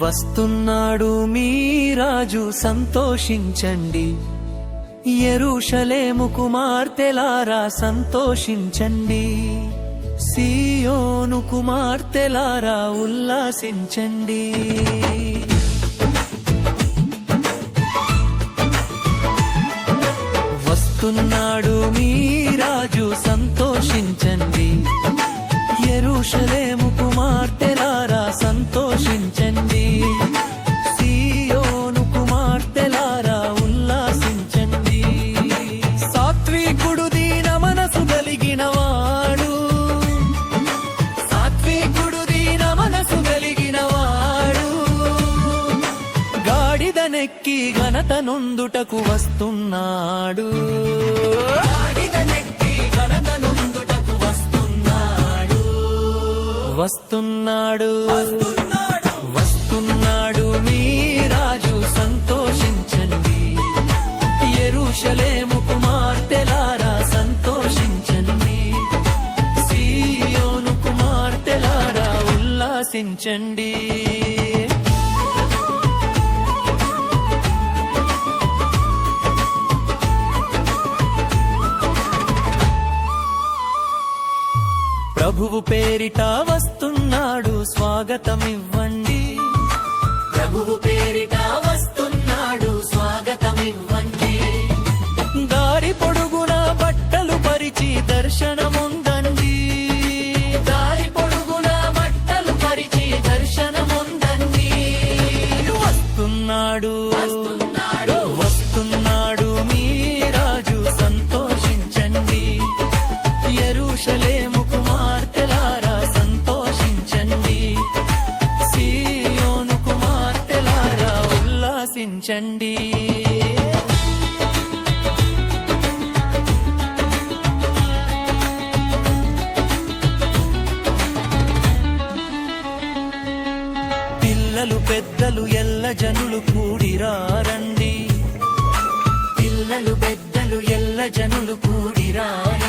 వస్తున్నాడు మీ రాజు సంతోషించండి, యెరూషలేము కుమార్తెలారా సంతోషించండి, సీయోను కుమార్తెలారా ఉల్లాసించండి. వస్తున్నాడు మీ రాజు సంతోషించండి, యెరూషలేము కుమార్తెలారా సంతోషించండి, సీయోను కుమార్తెలారా ఉల్లాసించండి. సాత్వికుడు దీన మనసు కలిగినవాడు, సాత్వికుడు దీన మనసు కలిగినవాడు, గాడిదనెక్కి ఘనత నొందుటకు వస్తున్నాడు. వస్తున్నాడు వస్తున్నాడు మీ రాజు సంతోషించండి, యెరూషలేము కుమార్తెలారా సంతోషించండి, సీయోను కుమార్తెలారా ఉల్లాసించండి. ప్రభువు పేరిట వస్తున్నాడు స్వాగతమివ్వండి, ప్రభువు పేరిట వస్తున్నాడు స్వాగతమివ్వండి. దారి పొడుగున బట్టలు పరిచి దర్శనముందండి, దారి పొడుగున బట్టలు పరిచి దర్శనముందండి. వస్తున్నాడు వస్తున్నాడు మీ రాజు సంతోషించండి, యెరూషలేము కుమార్తెలారా సంతోషించండి, సీయోను కుమార్తెలారా ఉల్లాసించండి. పిల్లలు పెద్దలు ఎల్ల జనులు కూడిరారండి, పిల్లలు పెద్దలు ఎల్ల జనులు కూడిరారండి,